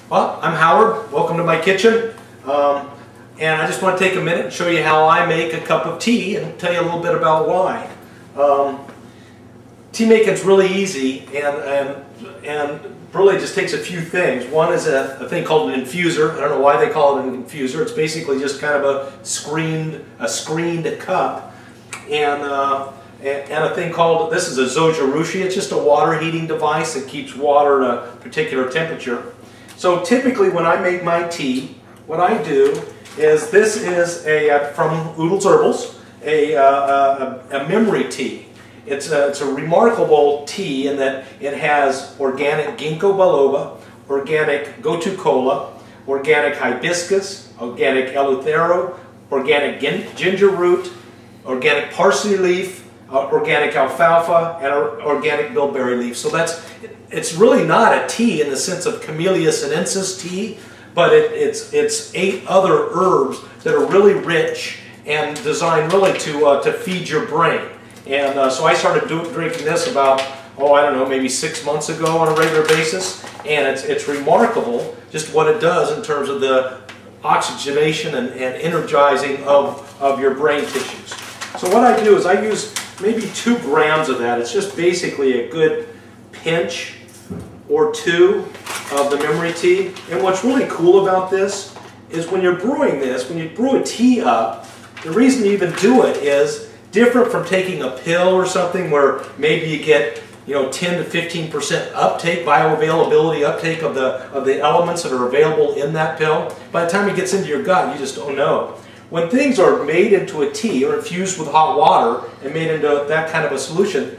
Well, I'm Howard. Welcome to my kitchen. And I just want to take a minute and show you how I make a cup of tea and tell you a little bit about why. Tea making is really easy and really just takes a few things. One is a thing called an infuser. I don't know why they call it an infuser. It's basically just kind of a screened cup. And a thing called, this is a zojirushi. It's just a water heating device that keeps water at a particular temperature. So typically when I make my tea, what I do is, this is from Oodles Herbals, a memory tea. It's a remarkable tea in that it has organic ginkgo biloba, organic gotu kola, organic hibiscus, organic eleuthero, organic ginger root, organic parsley leaf, organic alfalfa, and organic bilberry leaf. So it's really not a tea in the sense of Camellia sinensis tea, but it's 8 other herbs that are really rich and designed really to feed your brain. And so I started drinking this about, I don't know, maybe 6 months ago on a regular basis, and it's remarkable just what it does in terms of the oxygenation and energizing of your brain tissues. So what I do is I use maybe 2 grams of that. It's just basically a good pinch or 2 of the memory tea. And what's really cool about this is when you're brewing this, when you brew a tea up, the reason you even do it is different from taking a pill or something where maybe you get 10 to 15% uptake, bioavailability uptake of the elements that are available in that pill. By the time it gets into your gut, you just don't know. When things are made into a tea or infused with hot water and made into that kind of a solution,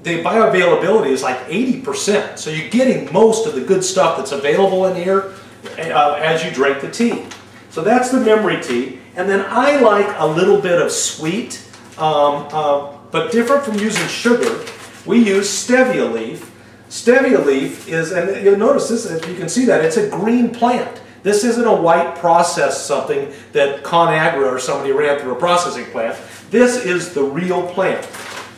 the bioavailability is like 80%. So you're getting most of the good stuff that's available in here as you drink the tea. So that's the memory tea. And then I like a little bit of sweet, but different from using sugar. We use stevia leaf. Stevia leaf is, and you'll notice this, if you can see that, it's a green plant. This isn't a white processed something that ConAgra or somebody ran through a processing plant. This is the real plant.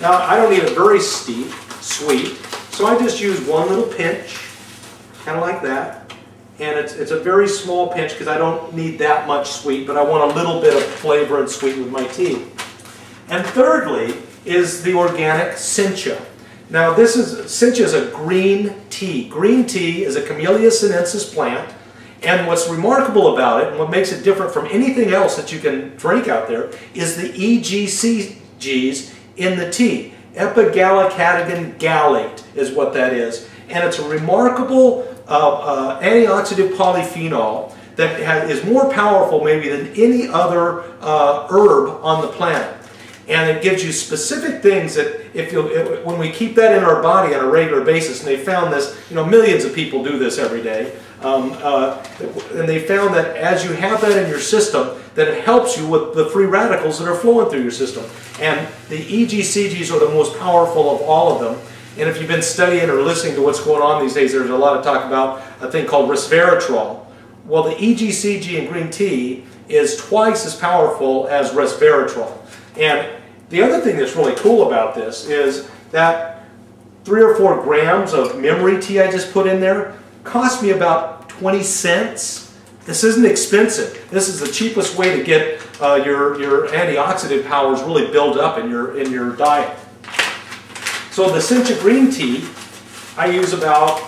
Now, I don't need it very sweet, so I just use one little pinch, kind of like that. And it's a very small pinch because I don't need that much sweet, but I want a little bit of flavor and sweet with my tea. And thirdly is the organic Sencha. Now, Sencha is a green tea. Green tea is a Camellia sinensis plant. And what's remarkable about it, and what makes it different from anything else that you can drink out there, is the EGCGs in the tea. Epigallocatechin gallate is what that is. And it's a remarkable antioxidant polyphenol that is more powerful maybe than any other herb on the planet. And it gives you specific things that when we keep that in our body on a regular basis, and they found this, millions of people do this every day, and they found that as you have that in your system, that it helps you with the free radicals that are flowing through your system. And the EGCGs are the most powerful of all of them. And if you've been studying or listening to what's going on these days, there's a lot of talk about a thing called resveratrol. Well, the EGCG in green tea is twice as powerful as resveratrol. And the other thing that's really cool about this is that 3 or 4 grams of memory tea I just put in there cost me about 20 cents. This isn't expensive. This is the cheapest way to get your antioxidant powers really build up in your diet. So the Sencha green tea, I use about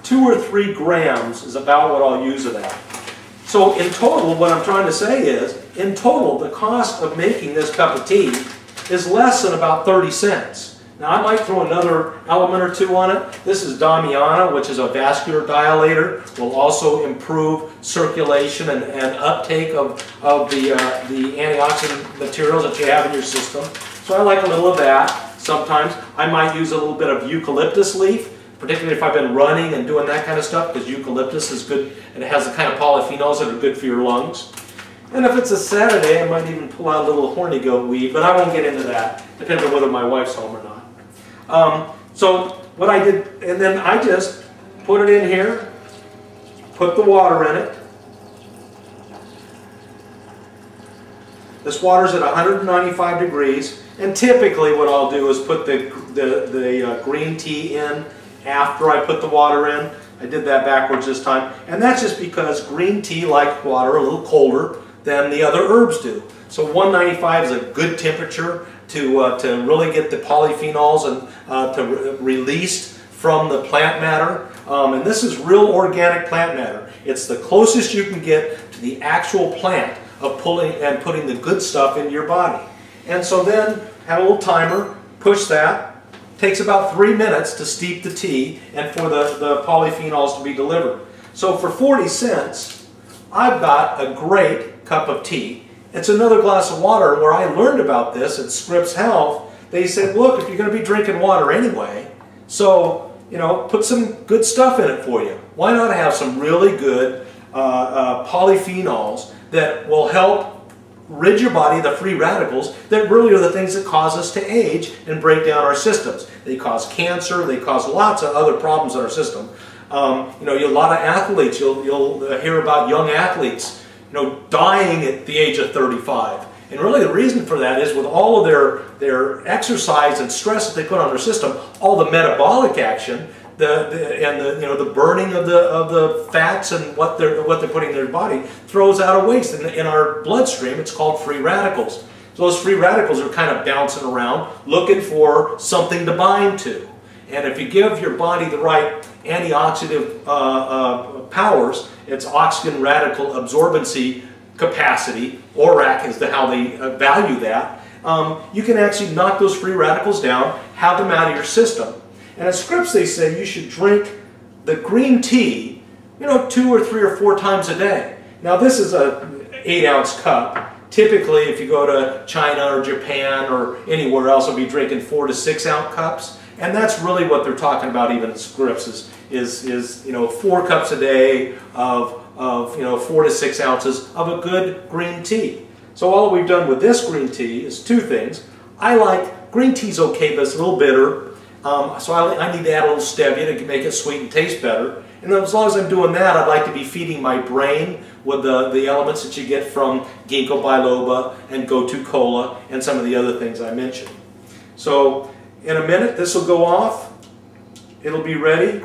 2 or 3 grams is about what I'll use of that. So in total, what I'm trying to say is, in total, the cost of making this cup of tea is less than about 30 cents. Now, I might throw another element or 2 on it. This is Damiana, which is a vascular dilator. Will also improve circulation and uptake of the antioxidant materials that you have in your system. So I like a little of that. Sometimes I might use a little bit of eucalyptus leaf, particularly if I've been running and doing that kind of stuff, because eucalyptus is good and it has the kind of polyphenols that are good for your lungs. And if it's a Saturday, I might even pull out a little horny goat weed, but I won't get into that, depending on whether my wife's home or not. So what I did, and then I just put it in here, put the water in it. This water's at 195 degrees, and typically what I'll do is put the green tea in after I put the water in. I did that backwards this time. And that's just because green tea, like water, a little colder than the other herbs do. So 195 is a good temperature to really get the polyphenols and released from the plant matter. And this is real organic plant matter. It's the closest you can get to the actual plant of pulling and putting the good stuff into your body. And so then have a little timer, push that. Takes about 3 minutes to steep the tea and for the polyphenols to be delivered. So for 40 cents, I've got a great cup of tea. It's another glass of water. Where I learned about this at Scripps Health, they said, look, if you're going to be drinking water anyway, so, you know, put some good stuff in it for you. Why not have some really good polyphenols that will help rid your body of the free radicals that really are the things that cause us to age and break down our systems. They cause cancer, they cause lots of other problems in our system. You know, a lot of athletes, you'll hear about young athletes, you know, dying at the age of 35. And really the reason for that is with all of their exercise and stress that they put on their system, all the metabolic action, the burning of the fats and what they're putting in their body throws out a waste in our bloodstream. It's called free radicals. So those free radicals are kind of bouncing around looking for something to bind to. And if you give your body the right antioxidant powers, it's oxygen radical absorbency capacity, ORAC is how they value that, you can actually knock those free radicals down, have them out of your system. And at Scripps they say you should drink the green tea, you know, 2 or 3 or 4 times a day. Now this is a 8-ounce cup. Typically if you go to China or Japan or anywhere else, you'll be drinking 4 to 6-ounce cups. And that's really what they're talking about even at Scripps is you know, 4 cups a day of you know, 4 to 6 ounces of a good green tea. So all we've done with this green tea is 2 things. I like, green tea's okay, but it's a little bitter. So I need to add a little stevia to make it sweet and taste better. And then as long as I'm doing that, I'd like to be feeding my brain with the elements that you get from ginkgo biloba and gotu kola and some of the other things I mentioned. So in a minute this will go off. It'll be ready.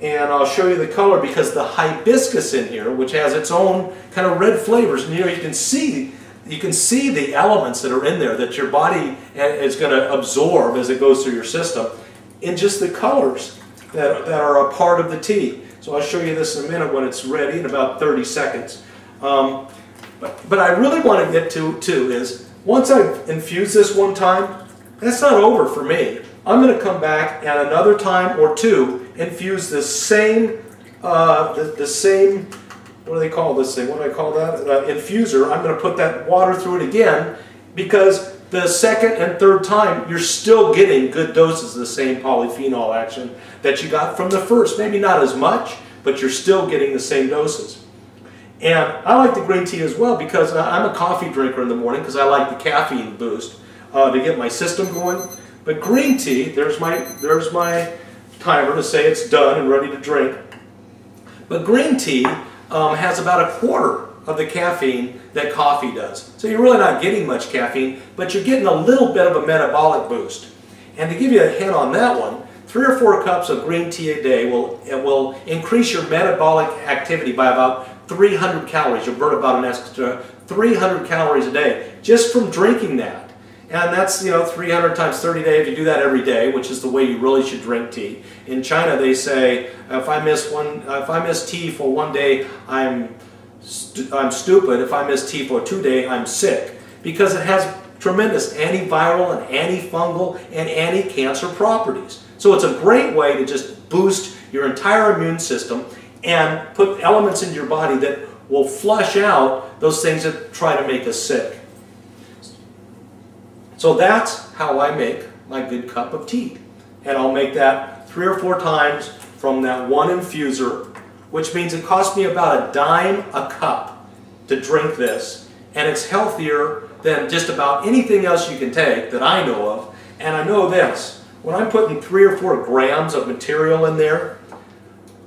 And I'll show you the color because the hibiscus in here, which has its own kind of red flavors, and here you can see the elements that are in there that your body is going to absorb as it goes through your system in just the colors that are a part of the tea. So I'll show you this in a minute when it's ready in about 30 seconds. But I really want to get to too is once I've infused this one time, that's not over for me. I'm going to come back and another time or 2 infuse the same, the same, what do they call this thing? What do I call that? Infuser. I'm going to put that water through it again because the second and third time you're still getting good doses of the same polyphenol action that you got from the first. Maybe not as much, but you're still getting the same doses. And I like the green tea as well because I'm a coffee drinker in the morning because I like the caffeine boost to get my system going. But green tea, there's my timer to say it's done and ready to drink. But green tea has about 1/4 of the caffeine that coffee does. So you're really not getting much caffeine, but you're getting a little bit of a metabolic boost. And to give you a hint on that one, 3 or 4 cups of green tea a day will increase your metabolic activity by about 300 calories. You'll burn about an extra 300 calories a day just from drinking that. And that's, you know, 300 times 30 days. If you do that every day, which is the way you really should drink tea. In China, they say if I miss tea for 1 day, I'm stupid. If I miss tea for 2 days, I'm sick, because it has tremendous antiviral and antifungal and anti-cancer properties. So it's a great way to just boost your entire immune system and put elements in your body that will flush out those things that try to make us sick. So that's how I make my good cup of tea. And I'll make that 3 or 4 times from that one infuser, which means it costs me about a dime a cup to drink this. And it's healthier than just about anything else you can take that I know of. And I know this, when I'm putting 3 or 4 grams of material in there,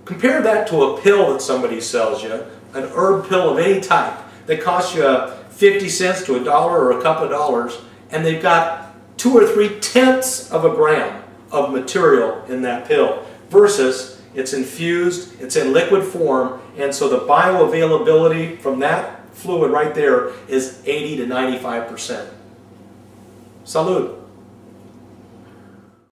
compare that to a pill that somebody sells you, an herb pill of any type, that costs you 50 cents to $1 or a couple of dollars, and they've got 2 or 3 tenths of a gram of material in that pill, versus it's infused, it's in liquid form, and so the bioavailability from that fluid right there is 80 to 95%. Salud.